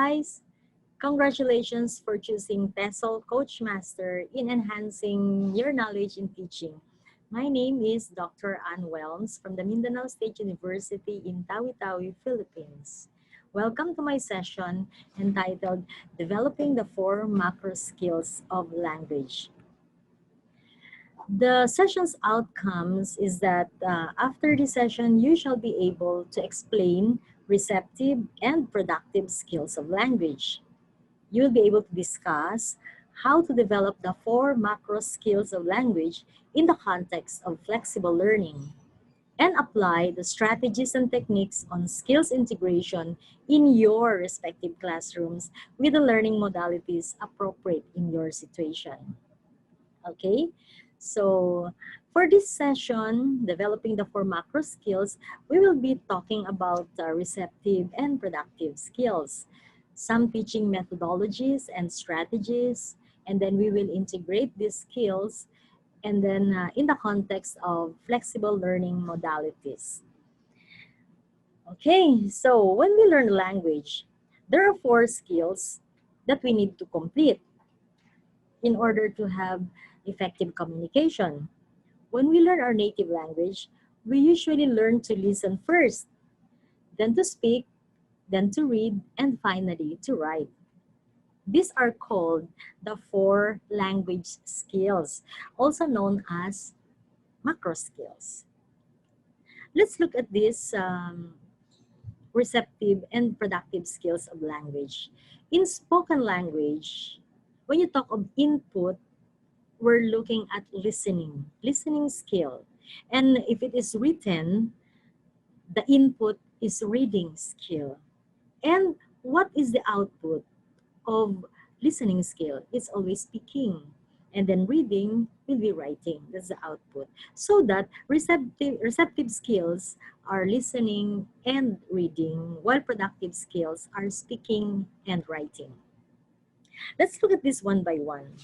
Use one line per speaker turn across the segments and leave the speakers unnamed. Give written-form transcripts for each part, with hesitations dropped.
guys! Congratulations for choosing TESOL Coach Master in enhancing your knowledge in teaching. My name is Dr. Wellms from the Mindanao State University in Tawi-Tawi, Philippines. Welcome to my session entitled Developing the 4 Macro Skills of Language. The session's outcomes is that after the session, you shall be able to explain receptive and productive skills of language. You'll be able to discuss how to develop the 4 macro skills of language in the context of flexible learning and apply the strategies and techniques on skills integration in your respective classrooms with the learning modalities appropriate in your situation. Okay, so for this session, developing the 4 macro skills, we will be talking about receptive and productive skills, some teaching methodologies and strategies, and then we will integrate these skills and then in the context of flexible learning modalities. Okay, so when we learn language, there are 4 skills that we need to complete in order to have effective communication. When we learn our native language, we usually learn to listen first, then to speak, then to read, and finally to write. These are called the 4 language skills, also known as macro skills. Let's look at these receptive and productive skills of language. In spoken language, when you talk of input, we're looking at listening skill. And if it is written, the input is reading skill. And what is the output of listening skill? It's always speaking. And then reading will be writing. That's the output. So that receptive skills are listening and reading, while productive skills are speaking and writing. Let's look at this one by one.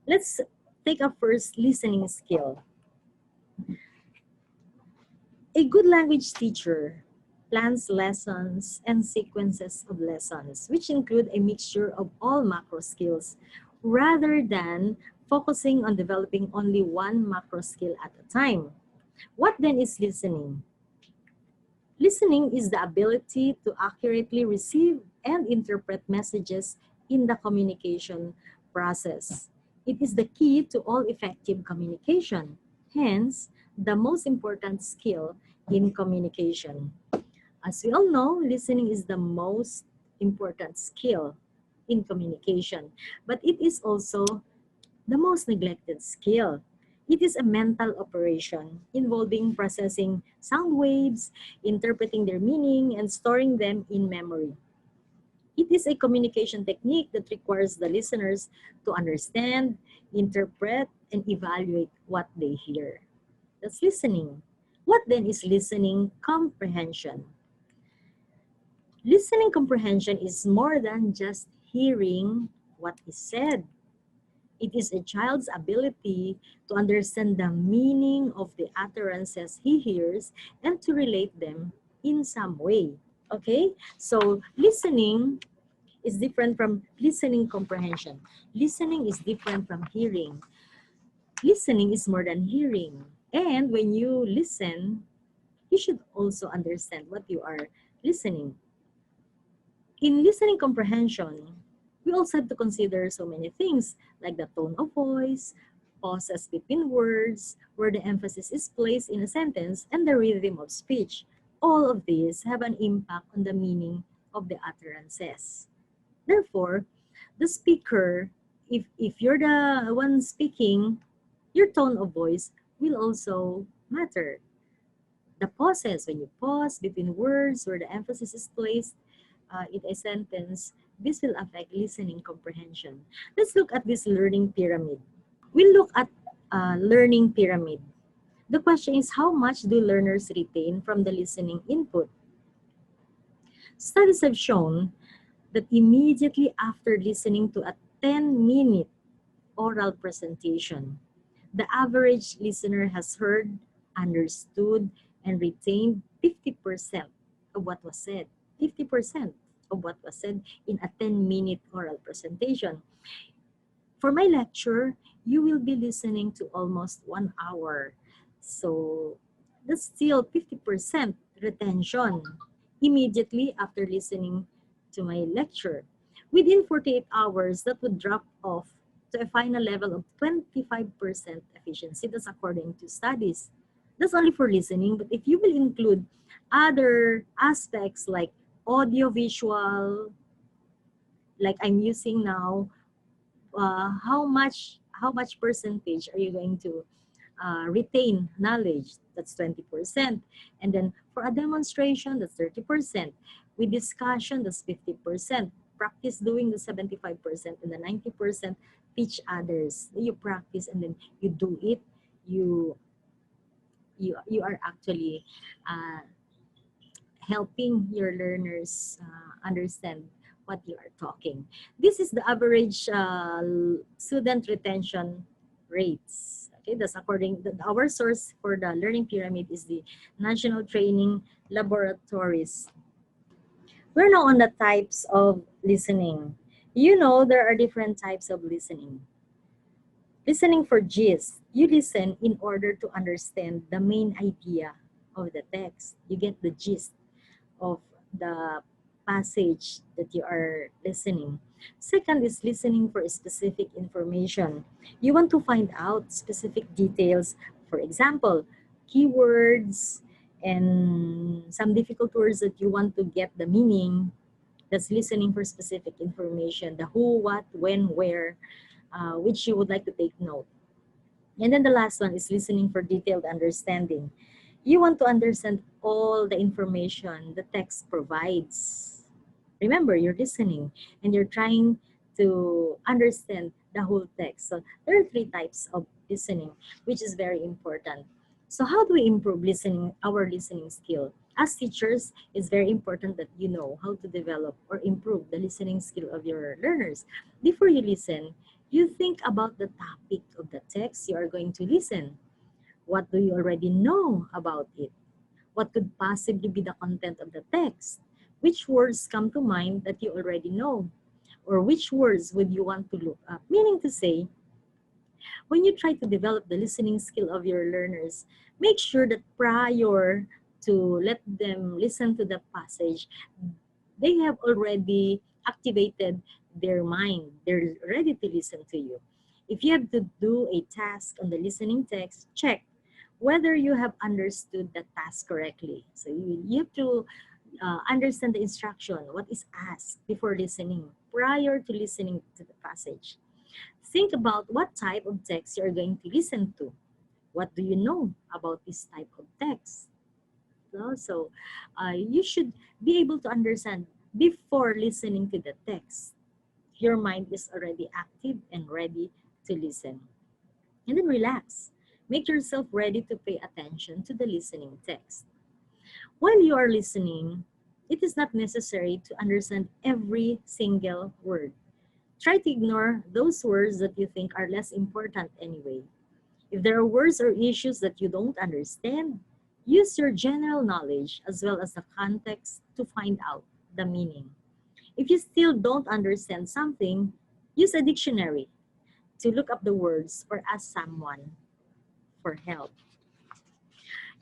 Let's take a first listening skill. A good language teacher plans lessons and sequences of lessons, which include a mixture of all macro skills, rather than focusing on developing only one macro skill at a time. What then is listening? Listening is the ability to accurately receive and interpret messages in the communication process. It is the key to all effective communication, hence, the most important skill in communication. As we all know, listening is the most important skill in communication, but it is also the most neglected skill. It is a mental operation involving processing sound waves, interpreting their meaning, and storing them in memory. It is a communication technique that requires the listeners to understand, interpret, and evaluate what they hear. That's listening. What then is listening comprehension? Listening comprehension is more than just hearing what is said. It is a child's ability to understand the meaning of the utterances he hears and to relate them in some way. Okay, so listening is different from listening comprehension. Listening is different from hearing. Listening is more than hearing. And when you listen, you should also understand what you are listening. In listening comprehension, we also have to consider so many things like the tone of voice, pauses between words, where the emphasis is placed in a sentence, and the rhythm of speech. All of these have an impact on the meaning of the utterances. Therefore, the speaker, if you're the one speaking, your tone of voice will also matter. The pauses, when you pause between words where the emphasis is placed in a sentence, this will affect listening comprehension. Let's look at this learning pyramid. We'll look at learning pyramid. The question is, how much do learners retain from the listening input? Studies have shown that immediately after listening to a 10-minute oral presentation, the average listener has heard, understood, and retained 50% of what was said. 50%. of what was said in a 10-minute oral presentation. For my lecture, you will be listening to almost 1 hour. So that's still 50% retention immediately after listening to my lecture. Within 48 hours, that would drop off to a final level of 25% efficiency. That's according to studies. That's only for listening, but if you will include other aspects like audio-visual, like I'm using now, how much percentage are you going to retain knowledge? That's 20%. And then for a demonstration, that's 30%. With discussion, that's 50%. Practice doing the 75%, and the 90% teach others. You practice and then you do it. You are actually helping your learners understand what you are talking. This is the average student retention rates. Okay, that's according to our source for the learning pyramid is the National Training Laboratories. We're now on the types of listening. You know there are different types of listening. Listening for gist. You listen in order to understand the main idea of the text. You get the gist of the passage that you are listening. Second is listening for specific information. You want to find out specific details, for example, keywords and some difficult words that you want to get the meaning. That's listening for specific information, the who, what, when, where, which you would like to take note. And then the last one is listening for detailed understanding. You want to understand all the information the text provides. Remember, you're listening and you're trying to understand the whole text. So there are 3 types of listening, which is very important. So how do we improve listening, our listening skill? As teachers, it's very important that you know how to develop or improve the listening skill of your learners. Before you listen, you think about the topic of the text you are going to listen. What do you already know about it? What could possibly be the content of the text? Which words come to mind that you already know? Or which words would you want to look up? Meaning to say, when you try to develop the listening skill of your learners, make sure that prior to let them listen to the passage, they have already activated their mind. They're ready to listen to you. If you have to do a task on the listening text, check whether you have understood the task correctly. So you have to understand the instruction, what is asked before listening, prior to listening to the passage. Think about what type of text you are going to listen to. What do you know about this type of text? So you should be able to understand before listening to the text. Your mind is already active and ready to listen. And then relax. Make yourself ready to pay attention to the listening text. While you are listening, it is not necessary to understand every single word. Try to ignore those words that you think are less important anyway. If there are words or issues that you don't understand, use your general knowledge as well as the context to find out the meaning. If you still don't understand something, use a dictionary to look up the words or ask someone for help.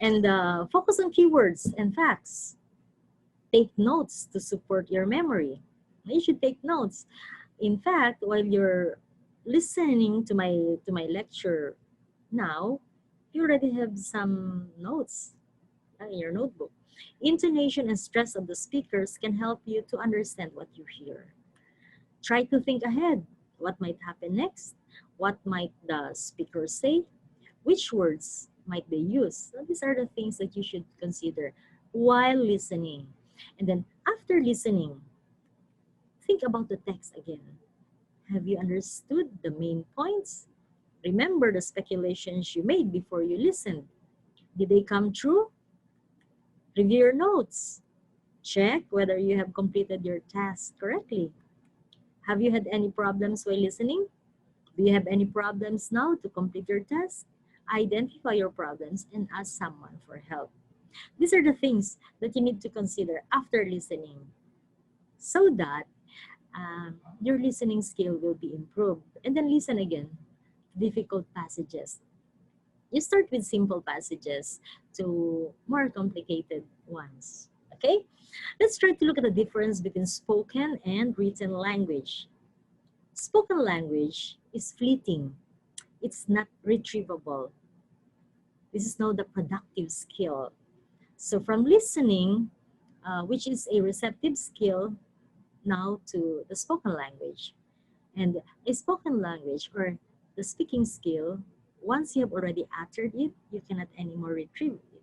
And focus on keywords and facts. Take notes to support your memory. You should take notes. In fact, while you're listening to my lecture now, you already have some notes in your notebook. Intonation and stress of the speakers can help you to understand what you hear. Try to think ahead. What might happen next? What might the speaker say? Which words might they use? So these are the things that you should consider while listening. And then after listening, think about the text again. Have you understood the main points? Remember the speculations you made before you listened. Did they come true? Review your notes. Check whether you have completed your task correctly. Have you had any problems while listening? Do you have any problems now to complete your task? Identify your problems and ask someone for help. These are the things that you need to consider after listening. so that your listening skill will be improved. And then listen again, difficult passages. You start with simple passages to more complicated ones. Okay? Let's try to look at the difference between spoken and written language. Spoken language is fleeting. It's not retrievable. This is now the productive skill. So from listening, which is a receptive skill, now to the spoken language. And a spoken language or the speaking skill, once you have already uttered it, you cannot anymore retrieve it.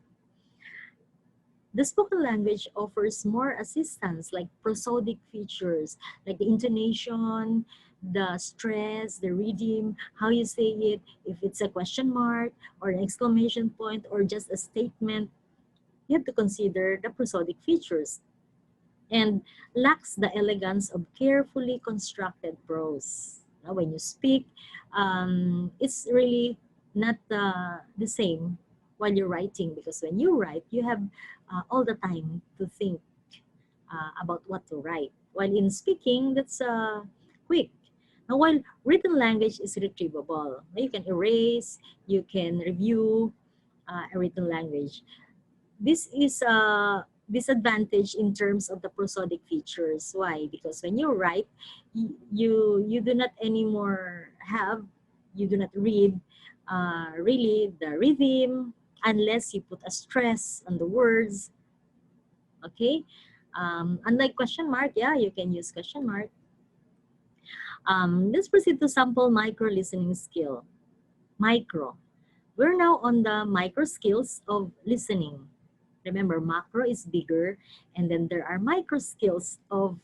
The spoken language offers more assistance like prosodic features, like the intonation, the stress, the rhythm, how you say it, if it's a question mark or an exclamation point or just a statement, you have to consider the prosodic features and lacks the elegance of carefully constructed prose. Now, when you speak, it's really not the same while you're writing, because when you write, you have all the time to think about what to write. While in speaking, that's quick. Now, while written language is retrievable, you can erase, you can review a written language. This is a disadvantage in terms of the prosodic features. Why? Because when you write, you do not anymore have, you do not read really the rhythm unless you put a stress on the words. Okay? Unlike question mark, yeah, you can use question mark. Let's proceed to sample micro listening skill. Micro. We're now on the micro skills of listening. Remember, macro is bigger, and then there are micro skills of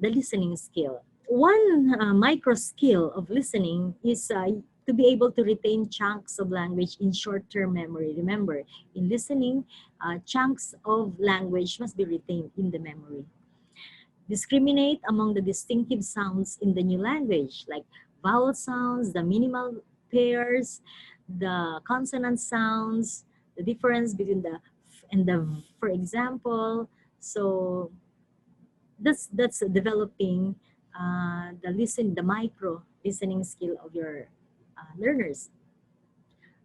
the listening skill. One micro skill of listening is to be able to retain chunks of language in short-term memory. Remember, in listening, chunks of language must be retained in the memory. Discriminate among the distinctive sounds in the new language, like vowel sounds, the minimal pairs, the consonant sounds, the difference between the f and the v, for example. So that's developing the micro listening skill of your learners.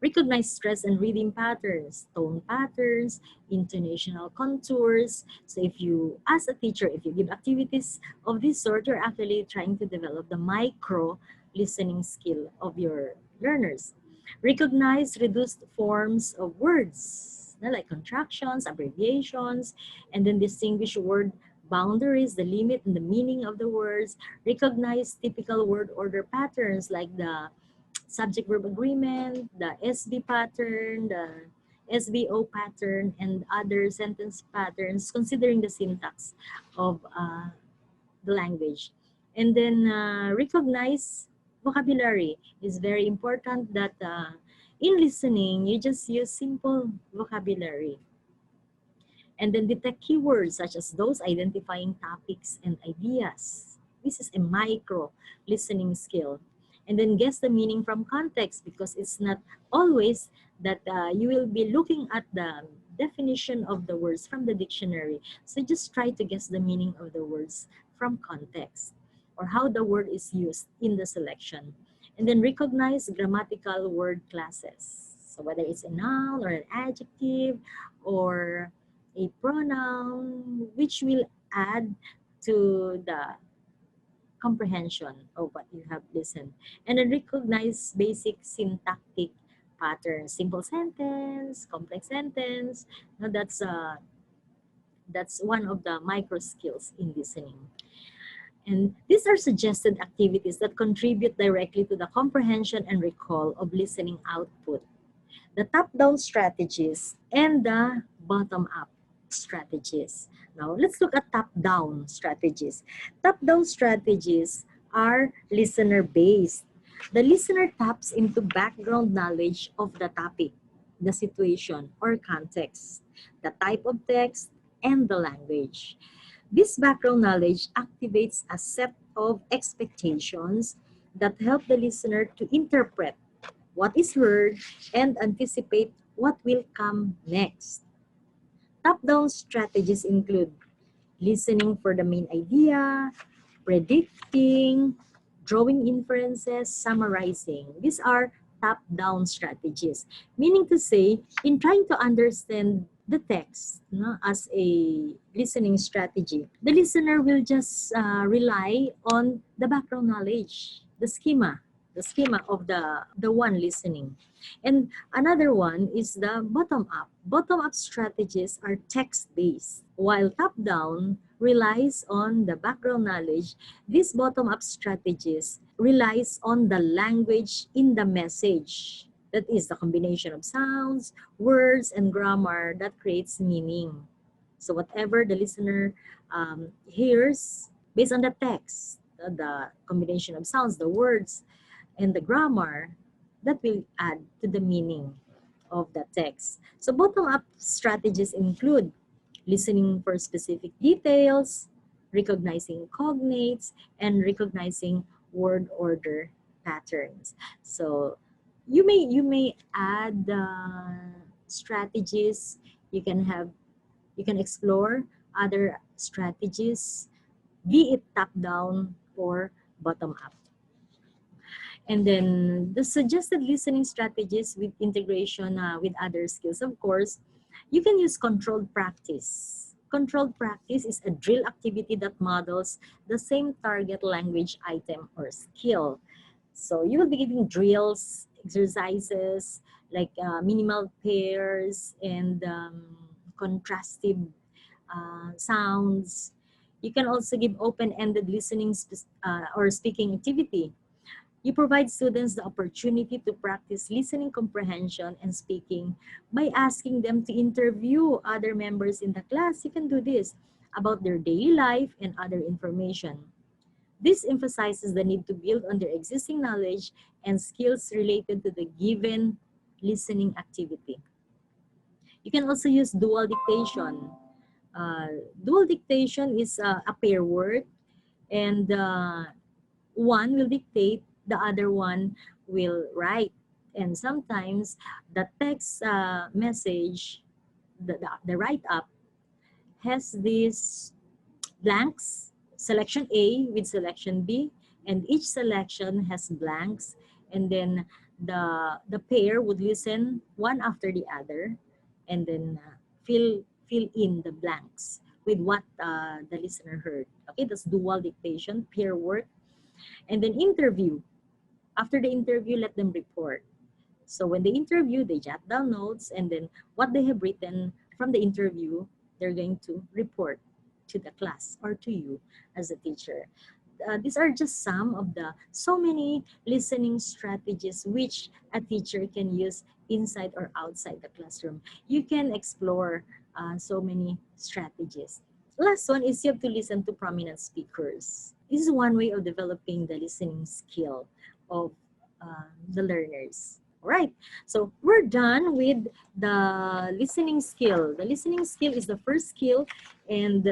Recognize stress and rhythm patterns, tone patterns, intonational contours. So if you, as a teacher, if you give activities of this sort, you're actually trying to develop the micro listening skill of your learners. Recognize reduced forms of words, like contractions, abbreviations, and then distinguish word boundaries, the limit and the meaning of the words. Recognize typical word order patterns like the subject-verb agreement, the SB pattern, the SVO pattern, and other sentence patterns, considering the syntax of the language. And then recognize vocabulary. Is very important that in listening, you just use simple vocabulary. And then detect keywords such as those identifying topics and ideas. This is a micro listening skill. And then guess the meaning from context, because it's not always that you will be looking at the definition of the words from the dictionary. So just try to guess the meaning of the words from context or how the word is used in the selection. And then recognize grammatical word classes. So whether it's a noun or an adjective or a pronoun, which will add to the comprehension of what you have listened. And then recognize basic syntactic patterns, simple sentence, complex sentence. Now that's one of the micro skills in listening. And these are suggested activities that contribute directly to the comprehension and recall of listening output. The top-down strategies and the bottom-up strategies. Now, let's look at top-down strategies. Top-down strategies are listener-based. The listener taps into background knowledge of the topic, the situation or context, the type of text, and the language. This background knowledge activates a set of expectations that help the listener to interpret what is heard and anticipate what will come next. Top-down strategies include listening for the main idea, predicting, drawing inferences, summarizing. These are top-down strategies, meaning to say, in trying to understand the text as a listening strategy, the listener will just rely on the background knowledge, the schema of the one listening. And another one is the bottom-up. Bottom-up strategies are text-based, while top-down relies on the background knowledge. These bottom-up strategies relies on the language in the message. That is the combination of sounds, words, and grammar that creates meaning. So whatever the listener hears based on the text, the combination of sounds, the words, and the grammar, that will add to the meaning of the text. So bottom-up strategies include listening for specific details, recognizing cognates, and recognizing word order patterns. So you may add strategies. You can explore other strategies, be it top down or bottom up. And then the suggested listening strategies with integration with other skills. Of course, you can use controlled practice. Controlled practice is a drill activity that models the same target language item or skill. So you will be giving drills, exercises, like minimal pairs and contrastive sounds. You can also give open-ended listening or speaking activity. You provide students the opportunity to practice listening comprehension and speaking by asking them to interview other members in the class. You can do this about their daily life and other information. This emphasizes the need to build on their existing knowledge and skills related to the given listening activity. You can also use dual dictation. Dual dictation is a pair work, and one will dictate, the other one will write. And sometimes the text message, the write-up, has these blanks, selection A with selection B, and each selection has blanks. And then the pair would listen one after the other, and then fill in the blanks with what the listener heard. Okay, that's dual dictation, pair work. And then interview. After the interview, let them report. So when they interview, they jot down notes, and then what they have written from the interview, they're going to report to the class or to you as a teacher. These are just some of the so many listening strategies which a teacher can use inside or outside the classroom. You can explore so many strategies. Last one is you have to listen to prominent speakers. This is one way of developing the listening skill of the learners. All right, so we're done with the listening skill. The listening skill is the first skill, and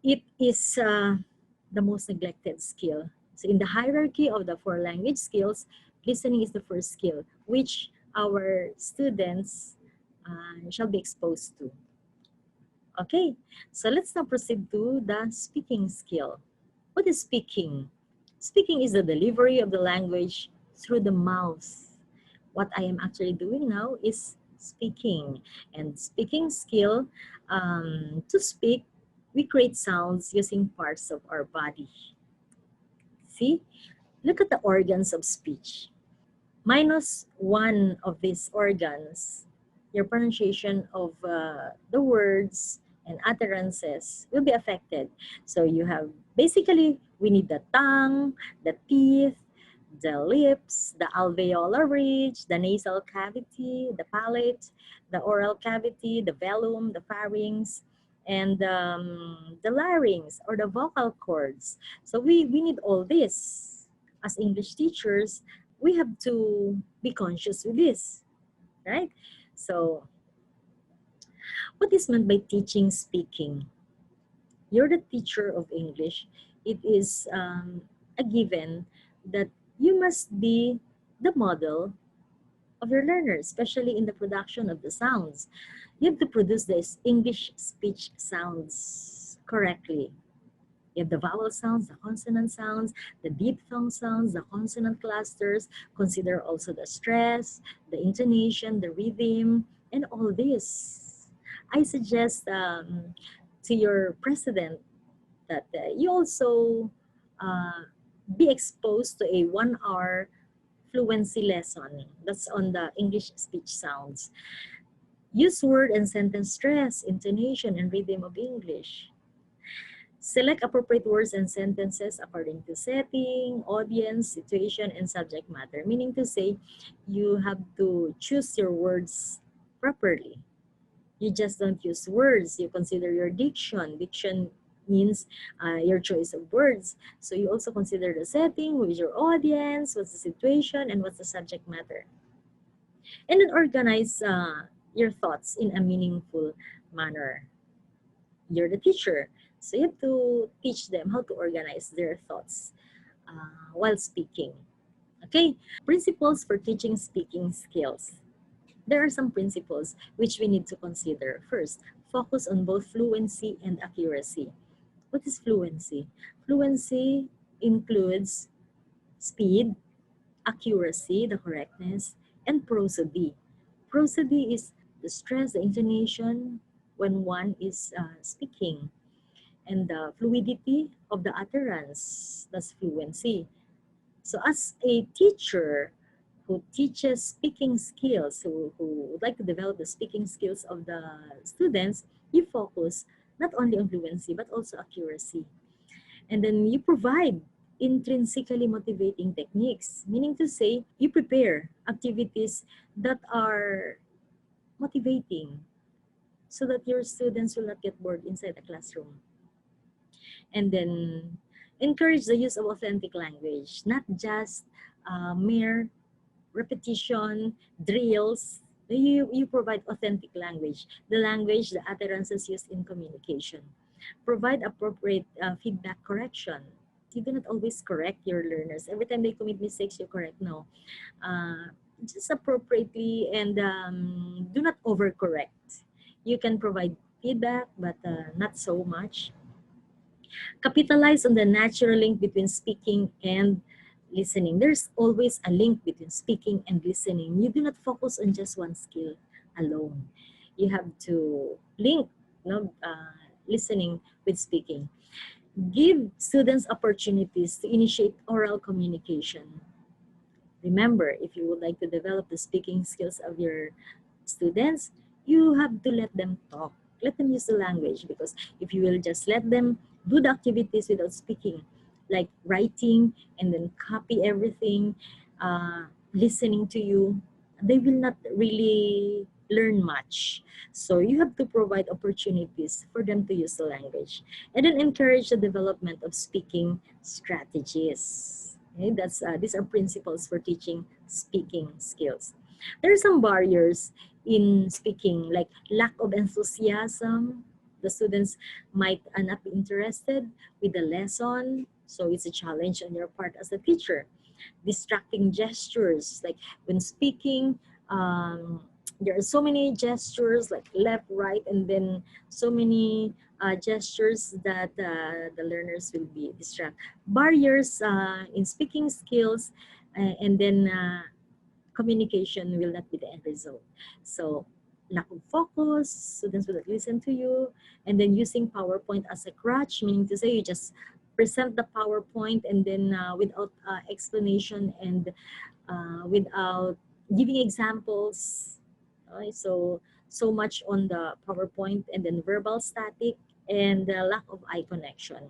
it is the most neglected skill. So in the hierarchy of the 4 language skills, listening is the first skill, which our students shall be exposed to. Okay, so let's now proceed to the speaking skill. What is speaking? Speaking is the delivery of the language through the mouth. What I am actually doing now is speaking. And speaking skill, to speak, we create sounds using parts of our body. See? Look at the organs of speech. Minus one of these organs, your pronunciation of the words and utterances will be affected. So you have, basically, we need the tongue, the teeth, the lips, the alveolar ridge, the nasal cavity, the palate, the oral cavity, the velum, the pharynx, and the larynx or the vocal cords. So we need all this. As English teachers, we have to be conscious with this, right? So what is meant by teaching speaking? You're the teacher of English. It is a given that you must be the model of your learners, especially in the production of the sounds. You have to produce these English speech sounds. correctly. You have the vowel sounds, the consonant sounds, the diphthong sounds, the consonant clusters. Consider also the stress, the intonation, the rhythm, and all this. I suggest to your president that you also uh, be exposed to a 1 hour fluency lesson. That's on the English speech sounds. Use word and sentence stress, intonation, and rhythm of English. Select appropriate words and sentences according to setting, audience, situation, and subject matter. Meaning to say, you have to choose your words properly. You just don't use words. You consider your diction. Diction means your choice of words. So you also consider the setting, who is your audience, what's the situation, and what's the subject matter. And then organize your thoughts in a meaningful manner. You're the teacher, so you have to teach them how to organize their thoughts while speaking. Okay, principles for teaching speaking skills. There are some principles which we need to consider. First, focus on both fluency and accuracy. What is fluency? Fluency includes speed, accuracy, the correctness, and prosody. Prosody is the stress, the intonation when one is speaking, and the fluidity of the utterance, that's fluency. So as a teacher who teaches speaking skills, who would like to develop the speaking skills of the students, you focus not only on fluency but also accuracy. And then you provide intrinsically motivating techniques, meaning to say you prepare activities that are motivating so that your students will not get bored inside the classroom. And then encourage the use of authentic language, not just mere repetition, drills. You provide authentic language, the language, the utterances used in communication. Provide appropriate feedback correction. You do not always correct your learners. Every time they commit mistakes, you correct. No. Just appropriately, and do not overcorrect. You can provide feedback, but not so much. Capitalize on the natural link between speaking and listening. There's always a link between speaking and listening. You do not focus on just one skill alone. You have to link, listening with speaking. Give students opportunities to initiate oral communication. Remember, if you would like to develop the speaking skills of your students, you have to let them talk. Let them use the language, because if you will just let them do the activities without speaking, like writing and then copy everything, listening to you, they will not really learn much. So you have to provide opportunities for them to use the language, and then encourage the development of speaking strategies. Okay, these are principles for teaching speaking skills. There are some barriers in speaking, like lack of enthusiasm. The students might not be interested with the lesson, so it's a challenge on your part as a teacher. Distracting gestures, like when speaking, there are so many gestures, like left, right, and then so many gestures that the learners will be distracted. Barriers in speaking skills, and then communication will not be the end result. So lack of focus, students will not listen to you, and then using PowerPoint as a crutch, meaning to say you just present the PowerPoint and then without explanation and without giving examples. Okay? So much on the PowerPoint, and then verbal static, and lack of eye connection.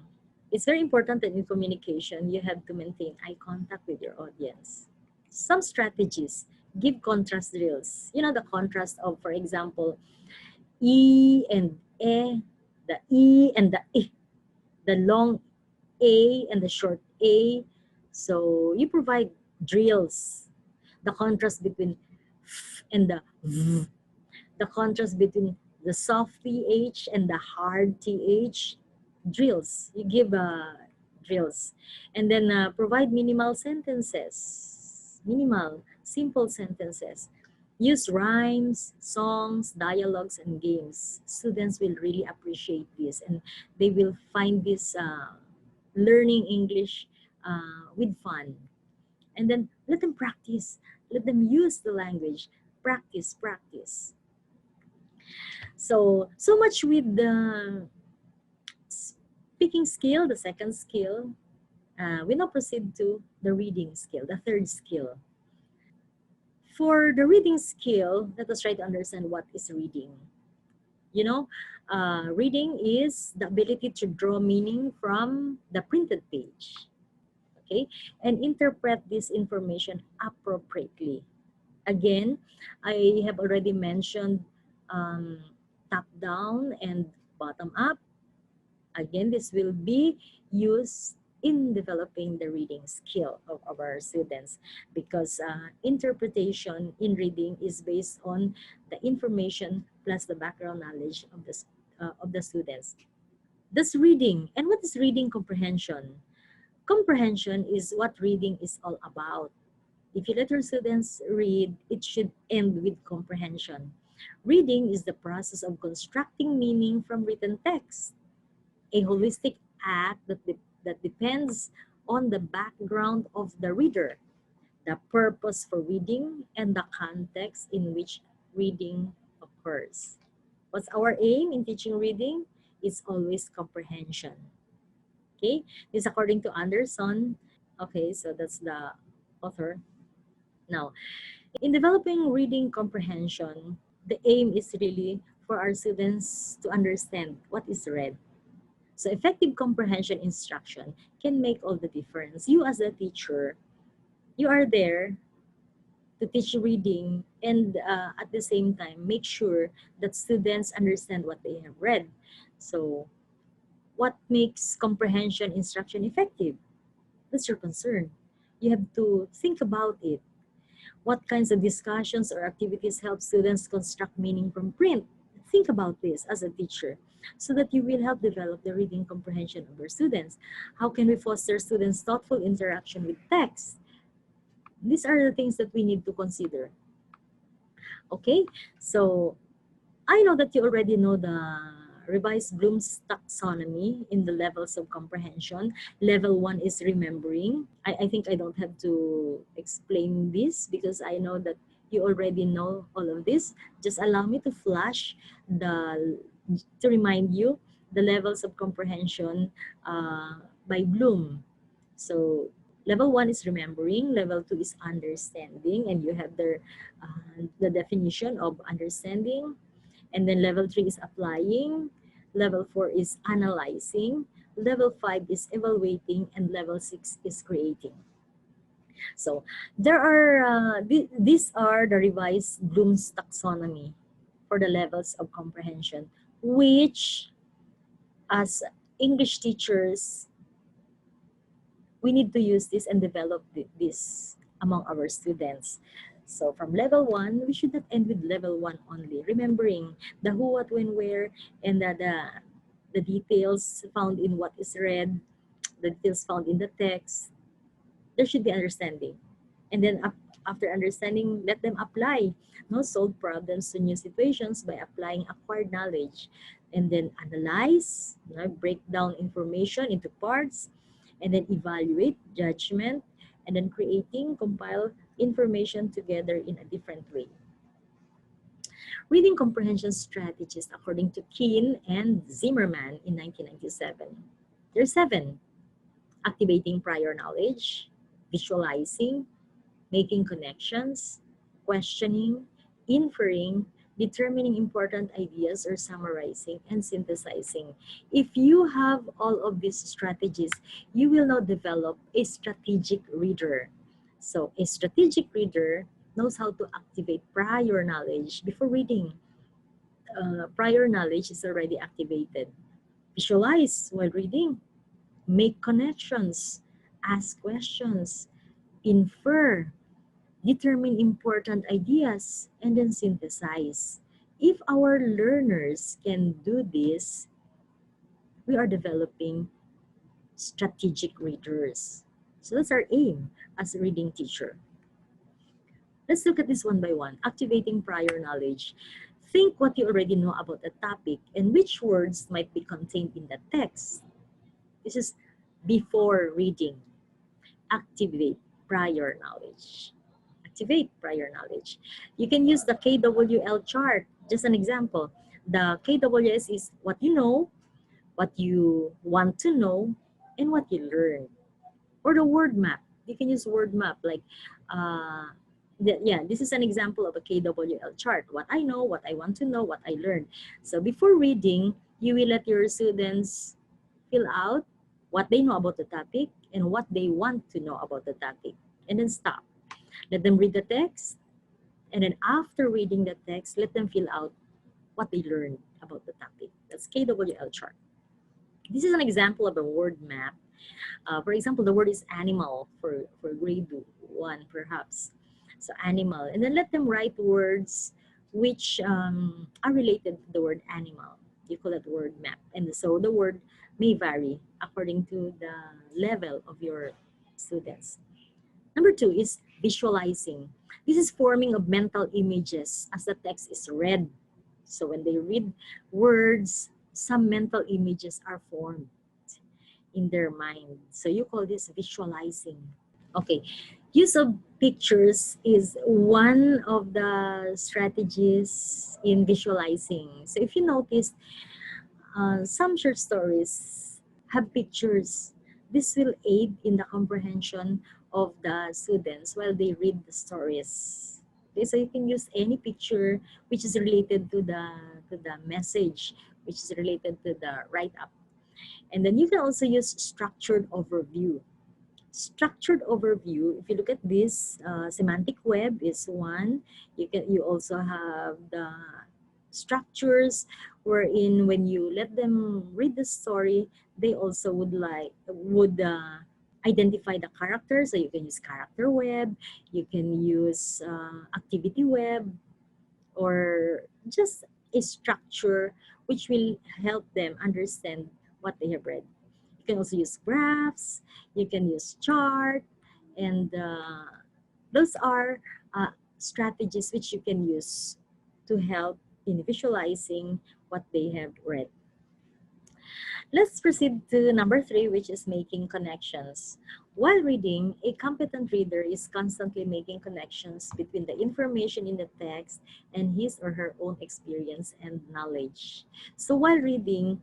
It's very important that in communication, you have to maintain eye contact with your audience. Some strategies: give contrast drills. You know, the contrast of, for example, E and E, the E and the I, the long A and the short A. So you provide drills. The contrast between F and the V, the contrast between the soft TH and the hard TH. Drills. You give drills. And then provide minimal sentences. Minimal, simple sentences. Use rhymes, songs, dialogues, and games. Students will really appreciate this, and they will find this learning English with fun. And then let them practice. Let them use the language. Practice, practice. So much with the speaking skill, the second skill. We now proceed to the reading skill, the third skill. For the reading skill, let us try to understand what is reading. You know, reading is the ability to draw meaning from the printed page, okay, and interpret this information appropriately. Again, I have already mentioned um, top down and bottom up. Again, this will be used in developing the reading skill of our students, because interpretation in reading is based on the information plus the background knowledge of the students. That's reading. And what is reading comprehension? Comprehension is what reading is all about. If you let your students read, it should end with comprehension. Reading is the process of constructing meaning from written text, a holistic act that depends on the background of the reader, the purpose for reading, and the context in which reading occurs. What's our aim in teaching reading? It's always comprehension. Okay, this is according to Anderson. Okay, so that's the author. Now, in developing reading comprehension, the aim is really for our students to understand what is read. So effective comprehension instruction can make all the difference. You as a teacher, you are there to teach reading, and at the same time, make sure that students understand what they have read. So what makes comprehension instruction effective? That's your concern. You have to think about it. What kinds of discussions or activities help students construct meaning from print? Think about this as a teacher so that you will help develop the reading comprehension of your students. How can we foster students' thoughtful interaction with text? These are the things that we need to consider. Okay, so I know that you already know the revised Bloom's taxonomy in the levels of comprehension. Level 1 is remembering. I think I don't have to explain this because I know that you already know all of this. Just allow me to flash to remind you the levels of comprehension by Bloom. So level 1 is remembering, level 2 is understanding, and you have the definition of understanding. And then level 3 is applying, level 4 is analyzing, level 5 is evaluating, and level 6 is creating. So there are these are the revised Bloom's taxonomy for the levels of comprehension, which as English teachers, we need to use this and develop this among our students. So from level 1, we should not end with level 1 only, remembering the who, what, when, where, and the details found in what is read, the details found in the text. There should be understanding. And then after understanding, let them apply. No, solve problems to new situations by applying acquired knowledge. And then analyze, break down information into parts, and then evaluate, judgment, and then creating, compile information together in a different way. Reading comprehension strategies according to Keene and Zimmerman in 1997. There's 7. Activating prior knowledge, visualizing, making connections, questioning, inferring, determining important ideas or summarizing, and synthesizing. If you have all of these strategies, you will now develop a strategic reader. So a strategic reader knows how to activate prior knowledge before reading. Prior knowledge is already activated. Visualize while reading, make connections, ask questions, infer, determine important ideas, and then synthesize. If our learners can do this, we are developing strategic readers. So that's our aim as a reading teacher. Let's look at this one by one. Activating prior knowledge. Think what you already know about the topic and which words might be contained in the text. This is before reading. Activate prior knowledge. Activate prior knowledge. You can use the KWL chart. Just an example. The KWS is what you know, what you want to know, and what you learn. Or the word map. You can use word map like, yeah, this is an example of a KWL chart. What I know, what I want to know, what I learned. So before reading, you will let your students fill out what they know about the topic and what they want to know about the topic. And then stop. Let them read the text. And then after reading the text, let them fill out what they learned about the topic. That's KWL chart. This is an example of a word map. For example, the word is animal for grade 1 perhaps. So animal. And then let them write words which are related to the word animal. You call that word map. And so the word may vary according to the level of your students. Number 2 is visualizing. This is forming of mental images as the text is read. So when they read words, some mental images are formed in their mind. So you call this visualizing. Okay, use of pictures is one of the strategies in visualizing. So if you notice, some short stories have pictures. This will aid in the comprehension of the students while they read the stories. Okay, so you can use any picture which is related to the message, which is related to the write-up. And then you can also use structured overview. Structured overview, if you look at this, semantic web is one. You also have the structures wherein when you let them read the story, they also would identify the characters. So you can use character web, you can use activity web, or just a structure which will help them understand what they have read. You can also use graphs, you can use chart, and those are strategies which you can use to help in visualizing what they have read. Let's proceed to number 3, which is making connections. While reading, a competent reader is constantly making connections between the information in the text and his or her own experience and knowledge. So while reading,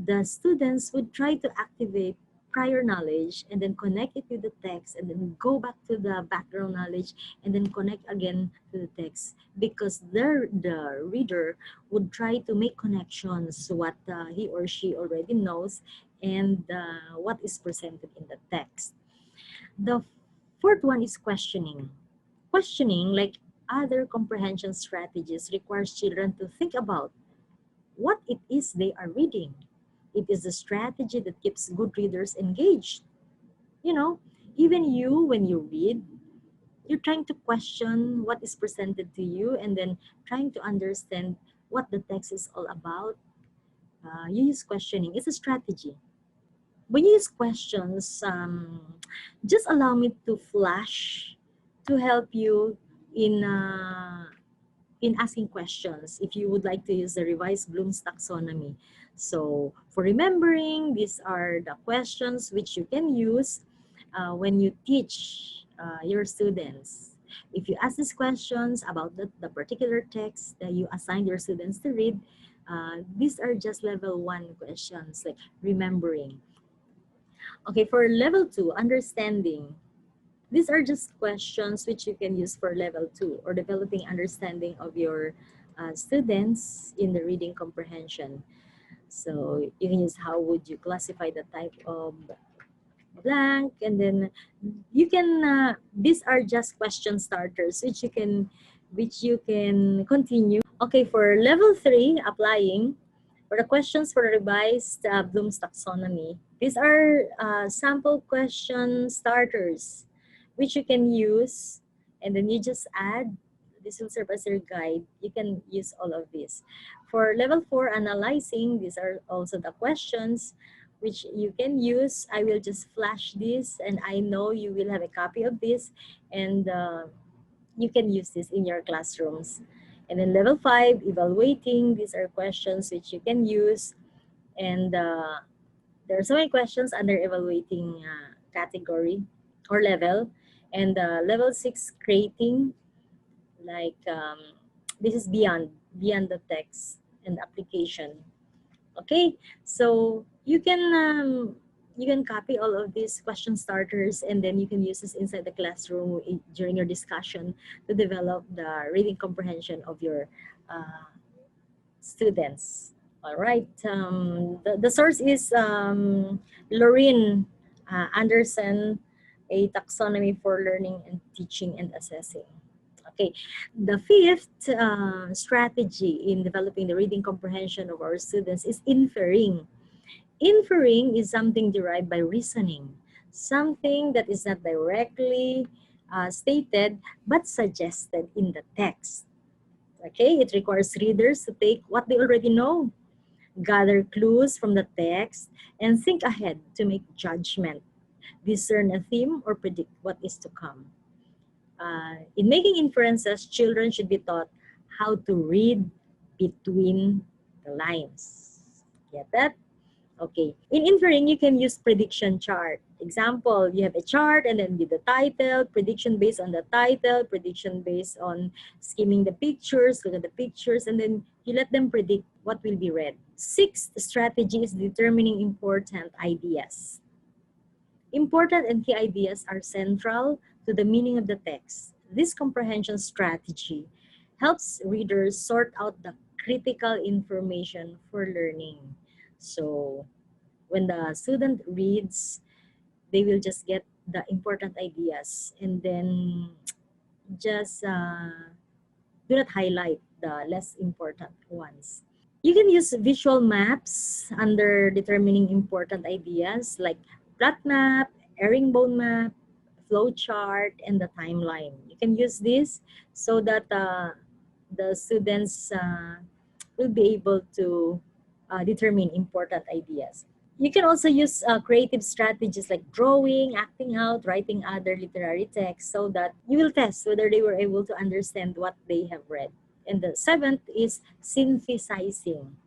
the students would try to activate prior knowledge and then connect it with the text and then go back to the background knowledge and then connect again to the text, because the reader would try to make connections to what he or she already knows and what is presented in the text. The fourth one is questioning. Questioning, like other comprehension strategies, requires children to think about what it is they are reading. It is a strategy that keeps good readers engaged. You know, even you, when you read, you're trying to question what is presented to you and then trying to understand what the text is all about. You use questioning. It's a strategy. When you use questions, just allow me to flash to help you in asking questions if you would like to use the revised Bloom's taxonomy. So for remembering, these are the questions which you can use when you teach your students. If you ask these questions about the particular text that you assigned your students to read, these are just level 1 questions, like remembering. Okay, for level 2, understanding. These are just questions which you can use for level 2 or developing understanding of your students in the reading comprehension. So you can use how would you classify the type of blank, and then you can, these are just question starters which you can continue. Okay, for level 3, applying, for the questions for revised Bloom's taxonomy, these are sample question starters which you can use, and then you just add. This will serve as your guide. You can use all of this. For level 4, analyzing, these are also the questions which you can use. I will just flash this, and I know you will have a copy of this, and you can use this in your classrooms. And then level 5, evaluating. These are questions which you can use. And there are so many questions under evaluating category or level. And level 6, creating, like this is beyond the text and application. Okay, so you can copy all of these question starters, and then you can use this inside the classroom during your discussion to develop the reading comprehension of your students. All right, the source is Lorraine Anderson, a taxonomy for learning and teaching and assessing. Okay, the fifth strategy in developing the reading comprehension of our students is inferring. Inferring is something derived by reasoning, something that is not directly stated but suggested in the text. Okay, it requires readers to take what they already know, gather clues from the text, and think ahead to make judgment, discern a theme, or predict what is to come. In making inferences, children should be taught how to read between the lines. Get that? Okay. In inferring, you can use prediction chart. Example, you have a chart and then with the title, prediction based on the title, prediction based on skimming the pictures, look at the pictures, and then you let them predict what will be read. Sixth strategy is determining important ideas. Important and key ideas are central to the meaning of the text. This comprehension strategy helps readers sort out the critical information for learning. So when the student reads, they will just get the important ideas, and then just do not highlight the less important ones. You can use visual maps under determining important ideas like plot map, herringbone map, flow chart, and the timeline. You can use this so that the students will be able to determine important ideas. You can also use creative strategies like drawing, acting out, writing other literary texts so that you will test whether they were able to understand what they have read. And the seventh is synthesizing.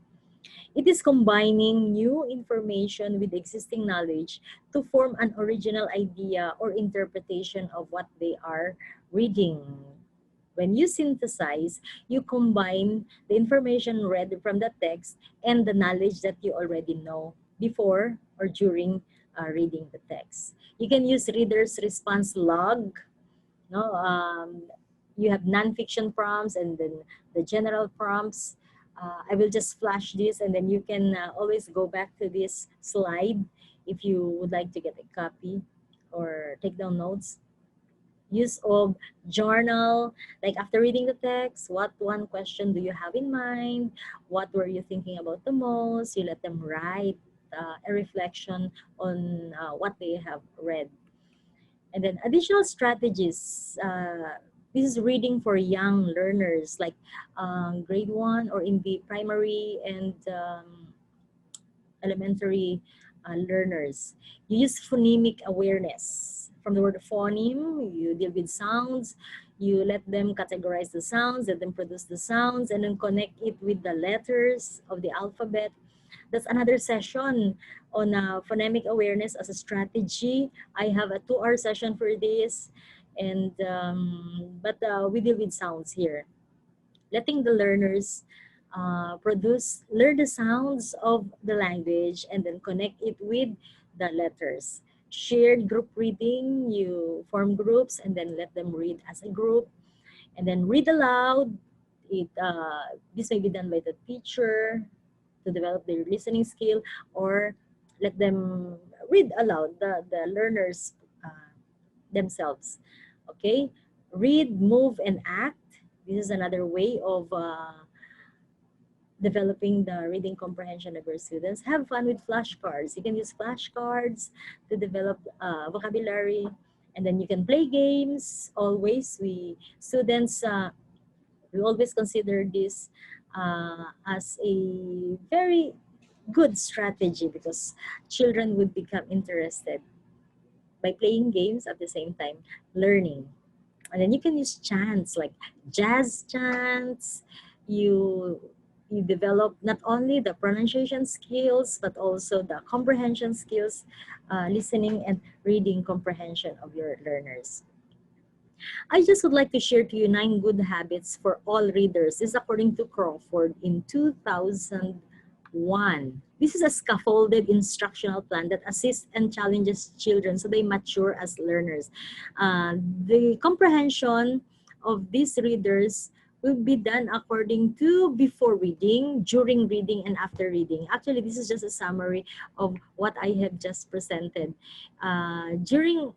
It is combining new information with existing knowledge to form an original idea or interpretation of what they are reading. When you synthesize, you combine the information read from the text and the knowledge that you already know before or during reading the text. You can use reader's response log. No, you have nonfiction prompts and then the general prompts. I will just flash this, and then you can always go back to this slide if you would like to get a copy or take down notes. Use of journal, like after reading the text, what one question do you have in mind? What were you thinking about the most? You let them write a reflection on what they have read. And then additional strategies. This is reading for young learners, like grade 1 or in the primary and elementary learners. You use phonemic awareness. From the word phoneme, you deal with sounds. You let them categorize the sounds, let them produce the sounds, and then connect it with the letters of the alphabet. That's another session on phonemic awareness as a strategy. I have a 2-hour session for this, and but we deal with sounds here. Letting the learners learn the sounds of the language and then connect it with the letters. Shared group reading, you form groups and then let them read as a group. And then read aloud. This may be done by the teacher to develop their listening skill, or let them read aloud, the learners themselves. Okay, read, move, and act. This is another way of developing the reading comprehension of your students. Have fun with flashcards. You can use flashcards to develop vocabulary, and then you can play games. Always, we always consider this as a very good strategy because children would become interested by playing games at the same time learning. And then you can use chants like jazz chants. You you develop not only the pronunciation skills but also the comprehension skills, listening and reading comprehension of your learners. I just would like to share to you 9 good habits for all readers. This is according to Crawford in 2001. This is a scaffolded instructional plan that assists and challenges children so they mature as learners. The comprehension of these readers will be done according to before reading, during reading, and after reading. Actually, this is just a summary of what I have just presented. During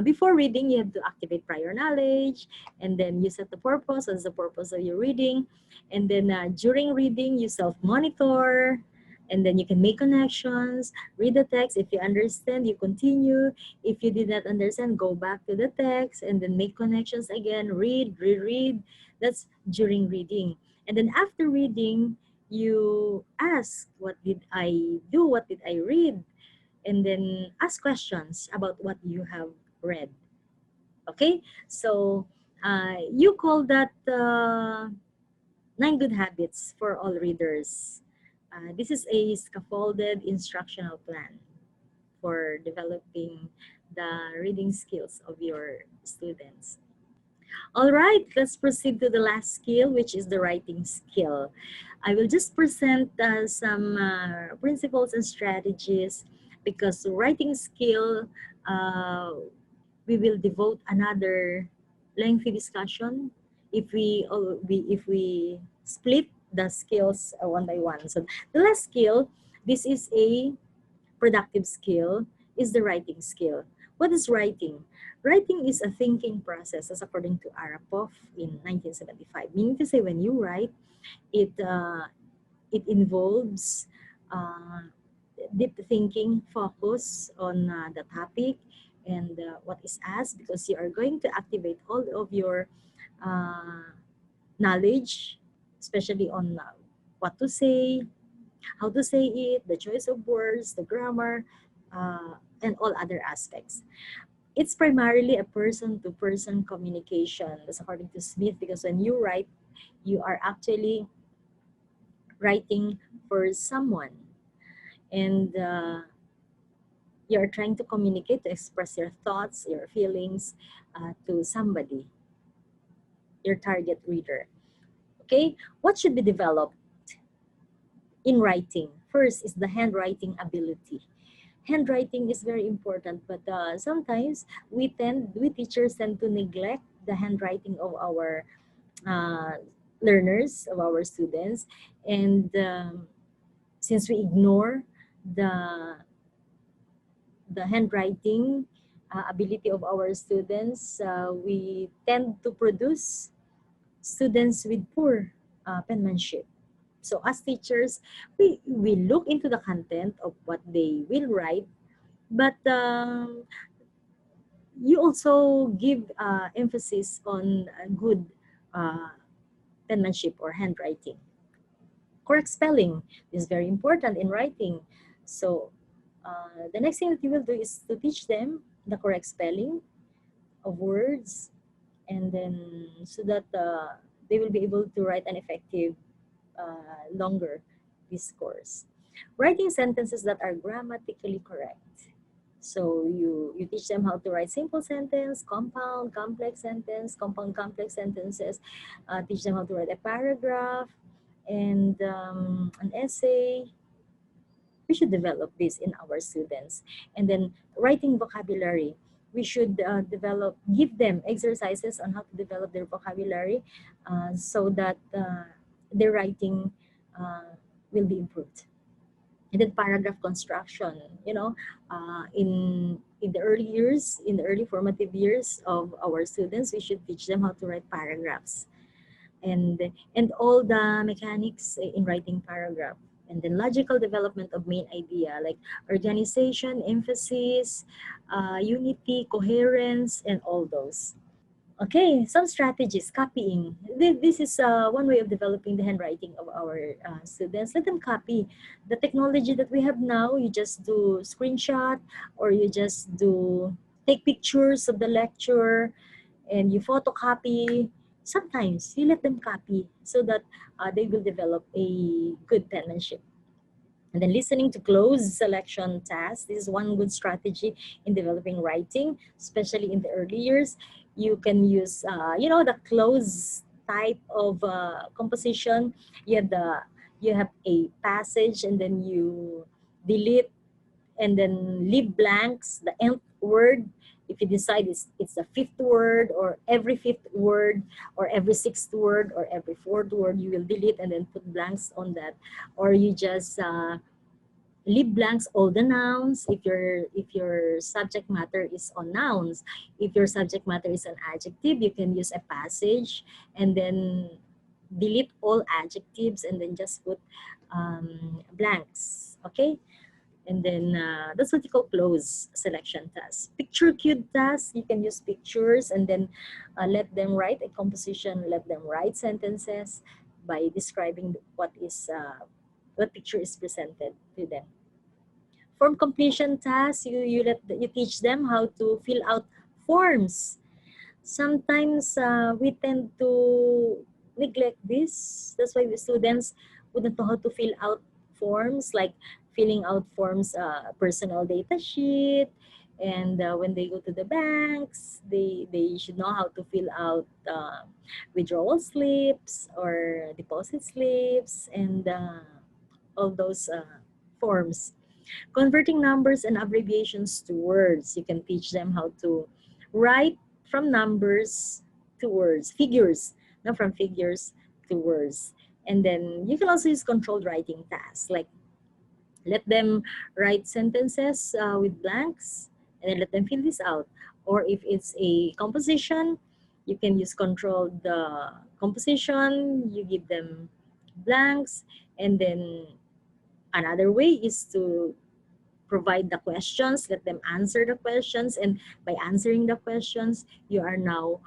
before reading, you have to activate prior knowledge, and then you set the purpose. What's the purpose of your reading? And then during reading, you self-monitor, and then you can make connections, read the text. If you understand, you continue. If you did not understand, go back to the text, and then make connections again, read, reread. That's during reading. And then after reading, you ask, what did I do? What did I read? And then ask questions about what you have read. Okay, so you call that 9 good habits for all readers. This is a scaffolded instructional plan for developing the reading skills of your students. All right, let's proceed to the last skill, which is the writing skill. I will just present some principles and strategies, because writing skill, we will devote another lengthy discussion if we split the skills one by one. So the last skill, this is a productive skill, is the writing skill. What is writing? Writing is a thinking process, as according to Arapov in 1975. Meaning to say, when you write, it involves deep thinking, focus on the topic and what is asked, because you are going to activate all of your knowledge, especially on what to say, how to say it, the choice of words, the grammar, and all other aspects. It's primarily a person-to-person communication, that's according to Smith, because when you write, you are actually writing for someone, and you're trying to communicate, to express your thoughts, your feelings to somebody, your target reader. Okay, what should be developed in writing? First is the handwriting ability. Handwriting is very important, but sometimes we teachers tend to neglect the handwriting of our learners, of our students, and since we ignore the handwriting ability of our students, we tend to produce students with poor penmanship. So as teachers, we look into the content of what they will write, but you also give emphasis on good penmanship or handwriting. Correct spelling is very important in writing. So the next thing that you will do is to teach them the correct spelling of words, and then so that they will be able to write an effective longer discourse. Writing sentences that are grammatically correct. So you teach them how to write simple sentence, compound, complex sentence, compound, complex sentences. Teach them how to write a paragraph and an essay. We should develop this in our students. And then writing vocabulary. We should give them exercises on how to develop their vocabulary so that their writing will be improved. And then paragraph construction, in the early years, in the early formative years of our students, we should teach them how to write paragraphs and all the mechanics in writing paragraph. And then logical development of main idea, like organization, emphasis, unity, coherence, and all those. Okay, some strategies, copying. This is one way of developing the handwriting of our students. Let them copy. The technology that we have now, you just do screenshot, or you just do take pictures of the lecture and you photocopy. Sometimes you let them copy so that they will develop a good penmanship. And then listening to closed selection tasks. This is one good strategy in developing writing, especially in the early years. You can use, the closed type of composition. You have a passage and then you delete and then leave blanks, the nth word. If you decide it's the fifth word or every fifth word or every sixth word or every fourth word, you will delete and then put blanks on that. Or you just leave blanks all the nouns if your subject matter is on nouns. If your subject matter is an adjective, you can use a passage and then delete all adjectives and then just put blanks. Okay. And then that's what you call close selection task. Picture cued task, you can use pictures and then let them write a composition, let them write sentences by describing what picture is presented to them. Form completion task, you teach them how to fill out forms. Sometimes we tend to neglect this. That's why the students wouldn't know how to fill out forms, like filling out forms, personal data sheet, and when they go to the banks, they should know how to fill out withdrawal slips or deposit slips and all those forms. Converting numbers and abbreviations to words. You can teach them how to write from numbers to words, figures, not from figures to words. And then you can also use controlled writing tasks, like let them write sentences with blanks and then let them fill this out. Or if it's a composition, you can use controlled composition, you give them blanks, and then another way is to provide the questions, let them answer the questions, and by answering the questions, you are now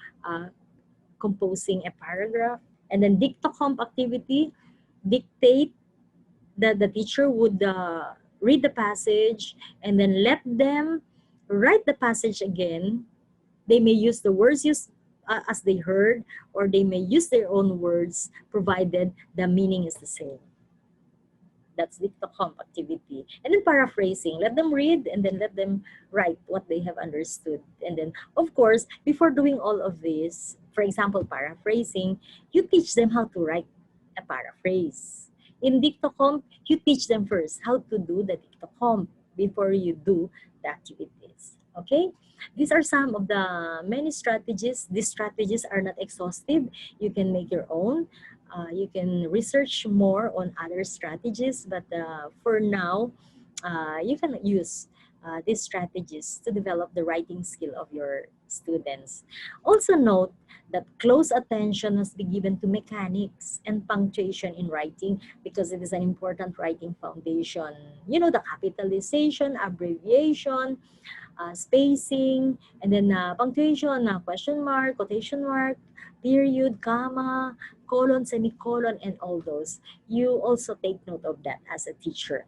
composing a paragraph. And then dictocomp activity, dictate, the teacher would read the passage and then let them write the passage again. They may use the words used as they heard, or they may use their own words, provided the meaning is the same. That's dictocomp activity. And then paraphrasing, let them read and then let them write what they have understood. And then, of course, before doing all of this, for example, paraphrasing, you teach them how to write a paraphrase. In dictocomp, you teach them first how to do the dictocomp before you do the activities. Okay? These are some of the many strategies. These strategies are not exhaustive. You can make your own. You can research more on other strategies, but for now, you can use these strategies to develop the writing skill of your students. Also note that close attention must be given to mechanics and punctuation in writing because it is an important writing foundation. You know, the capitalization, abbreviation, spacing, and then punctuation, question mark, quotation mark, period, comma, colon, semicolon, and all those. You also take note of that as a teacher.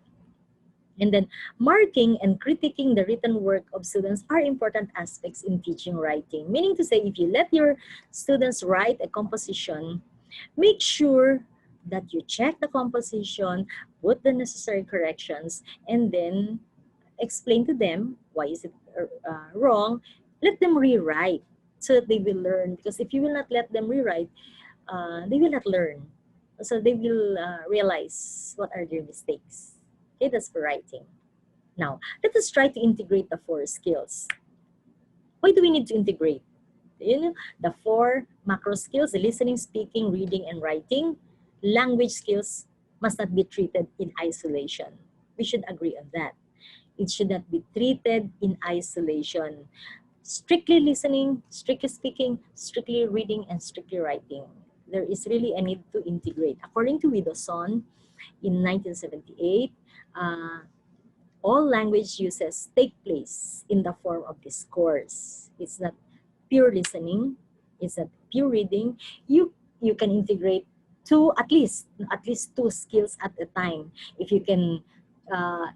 And then marking and critiquing the written work of students are important aspects in teaching writing. Meaning to say, if you let your students write a composition, make sure that you check the composition, put the necessary corrections, and then explain to them why is it wrong. Let them rewrite so that they will learn. Because if you will not let them rewrite, they will not learn. So they will realize what are their mistakes. Okay, that's for writing. Now, let us try to integrate the 4 skills. Why do we need to integrate? You know, the 4 macro skills, the listening, speaking, reading, and writing. Language skills must not be treated in isolation. We should agree on that. It should not be treated in isolation. Strictly listening, strictly speaking, strictly reading, and strictly writing. There is really a need to integrate. According to Widdowson, in 1978, all language uses take place in the form of discourse. It's not pure listening. It's not pure reading. You can integrate at least 2 skills at a time. If you can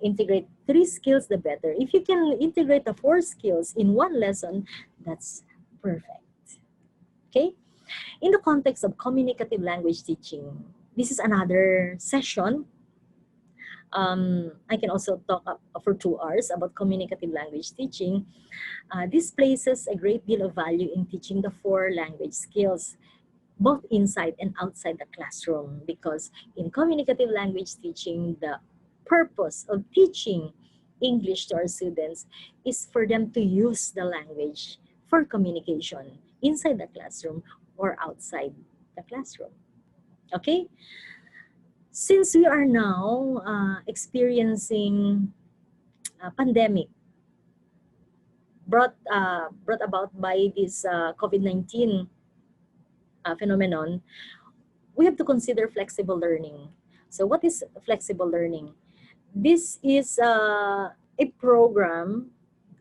integrate 3 skills, the better. If you can integrate the 4 skills in one lesson, that's perfect. Okay? In the context of communicative language teaching, this is another session. I can also talk for 2 hours about communicative language teaching. This places a great deal of value in teaching the 4 language skills, both inside and outside the classroom, because in communicative language teaching, the purpose of teaching English to our students is for them to use the language for communication inside the classroom or outside the classroom. Okay? Since we are now experiencing a pandemic brought about by this COVID-19 phenomenon, we have to consider flexible learning. So what is flexible learning? This is a program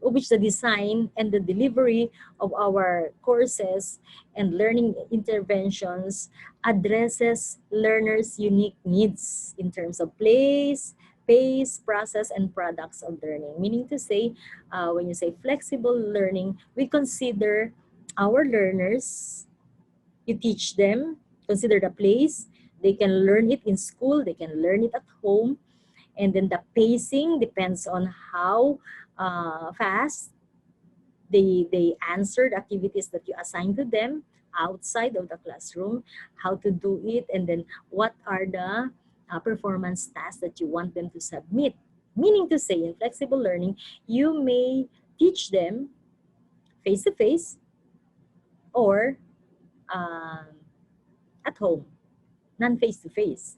which the design and the delivery of our courses and learning interventions addresses learners' unique needs in terms of pace, process, and products of learning. Meaning to say, when you say flexible learning, we consider our learners, you teach them, consider the place, they can learn it in school, they can learn it at home, and then the pacing depends on how fast they answered activities that you assign to them outside of the classroom, how to do it, and then what are the performance tasks that you want them to submit. Meaning to say, in flexible learning, you may teach them face-to-face or at home, non-face-to-face.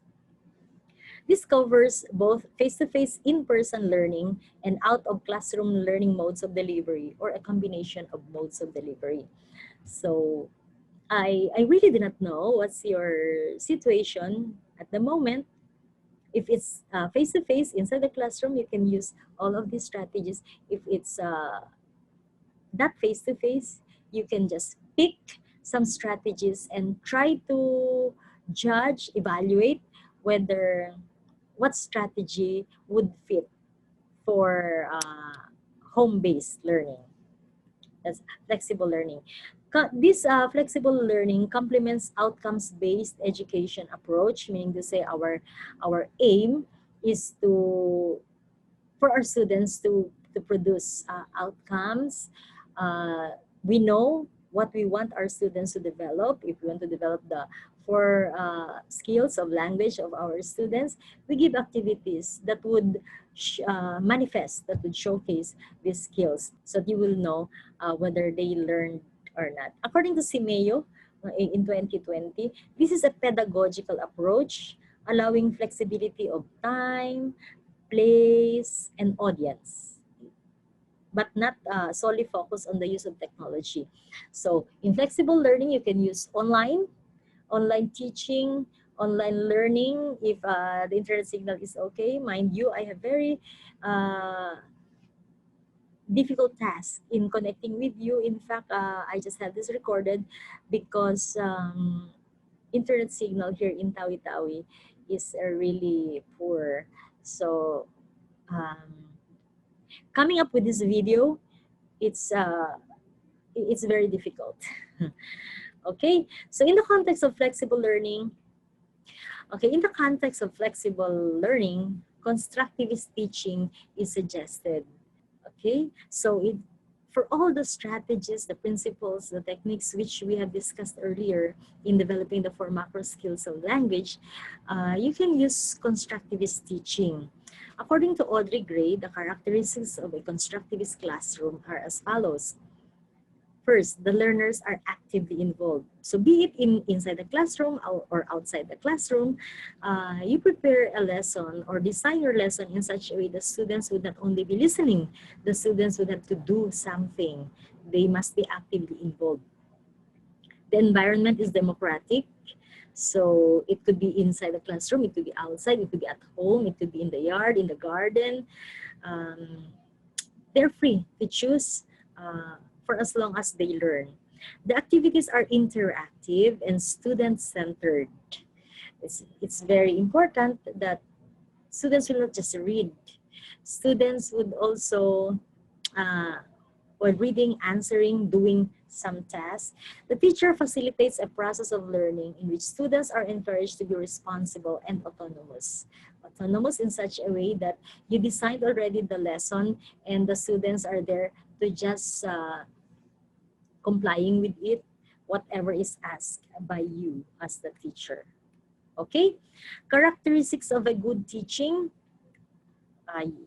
This covers both face-to-face in-person learning and out-of-classroom learning modes of delivery, or a combination of modes of delivery. So I really do not know what's your situation at the moment. If it's face-to-face inside the classroom, you can use all of these strategies. If it's not face-to-face, you can just pick some strategies and try to judge, evaluate whether what strategy would fit for home-based learning. That's flexible learning. This flexible learning complements outcomes-based education approach, meaning to say our aim is for our students to produce outcomes. We know what we want our students to develop. If we want to develop the 4 skills of language of our students, we give activities that would manifest, that would showcase these skills, so that you will know whether they learned or not. According to CIMEO, in 2020, this is a pedagogical approach allowing flexibility of time, place, and audience, but not solely focused on the use of technology. So in flexible learning, you can use online teaching, online learning, if the internet signal is okay. Mind you, I have very difficult task in connecting with you. In fact, I just have this recorded because internet signal here in Tawi-Tawi is really poor. So coming up with this video, it's very difficult. Okay, so in the context of flexible learning, constructivist teaching is suggested. Okay, so for all the strategies, the principles, the techniques which we have discussed earlier in developing the 4 macro skills of language, you can use constructivist teaching. According to Audrey Gray, the characteristics of a constructivist classroom are as follows. First, the learners are actively involved. So be it inside the classroom or outside the classroom, you prepare a lesson or design your lesson in such a way that students would not only be listening, the students would have to do something. They must be actively involved. The environment is democratic. So it could be inside the classroom, it could be outside, it could be at home, it could be in the yard, in the garden. They're free to choose for as long as they learn. The activities are interactive and student-centered. It's very important that Students will not just read. Students would also, while reading, answering, doing some tasks, the teacher facilitates a process of learning in which students are encouraged to be responsible and autonomous. Autonomous in such a way that you designed already the lesson and the students are there to just complying with it, whatever is asked by you as the teacher. Okay? Characteristics of a good teaching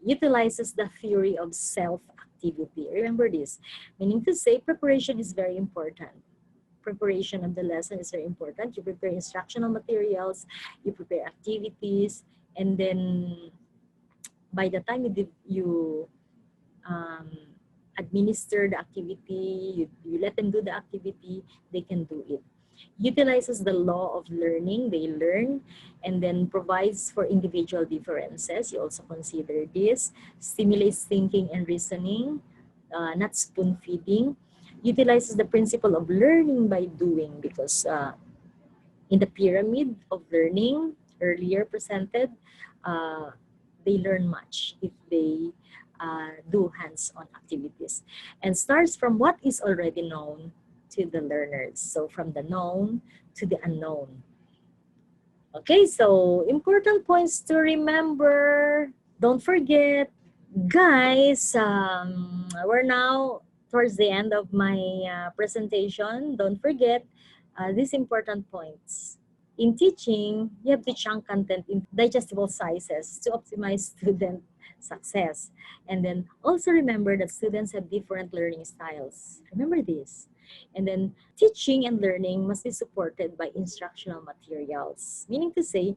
utilizes the theory of self-activity. Remember this, meaning to say preparation is very important. Preparation of the lesson is very important. You prepare instructional materials, you prepare activities, and then by the time you administer the activity, you let them do the activity, they can do it. Utilizes the law of learning, they learn, and then provides for individual differences. You also consider this. Stimulates thinking and reasoning, not spoon feeding. Utilizes the principle of learning by doing, because in the pyramid of learning earlier presented, they learn much if they do hands-on activities, and starts from what is already known to the learners. So from the known to the unknown. Okay, so important points to remember. Don't forget, guys, we're now towards the end of my presentation. Don't forget these important points. In teaching, you have to chunk content in digestible sizes to optimize student success. And then also remember that students have different learning styles. Remember this. And then teaching and learning must be supported by instructional materials. Meaning to say,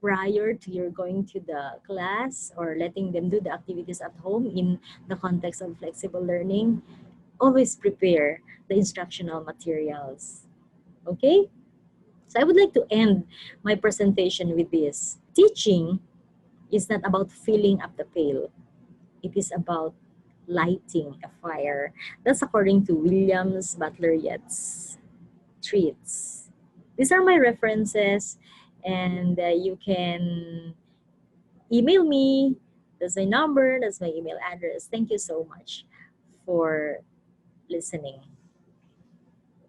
prior to your going to the class or letting them do the activities at home in the context of flexible learning, always prepare the instructional materials. Okay? So I would like to end my presentation with this. Teaching is not about filling up the pail. It is about lighting a fire. That's according to Williams Butler Yeats' treats. These are my references, and you can email me. That's my number, that's my email address. Thank you so much for listening.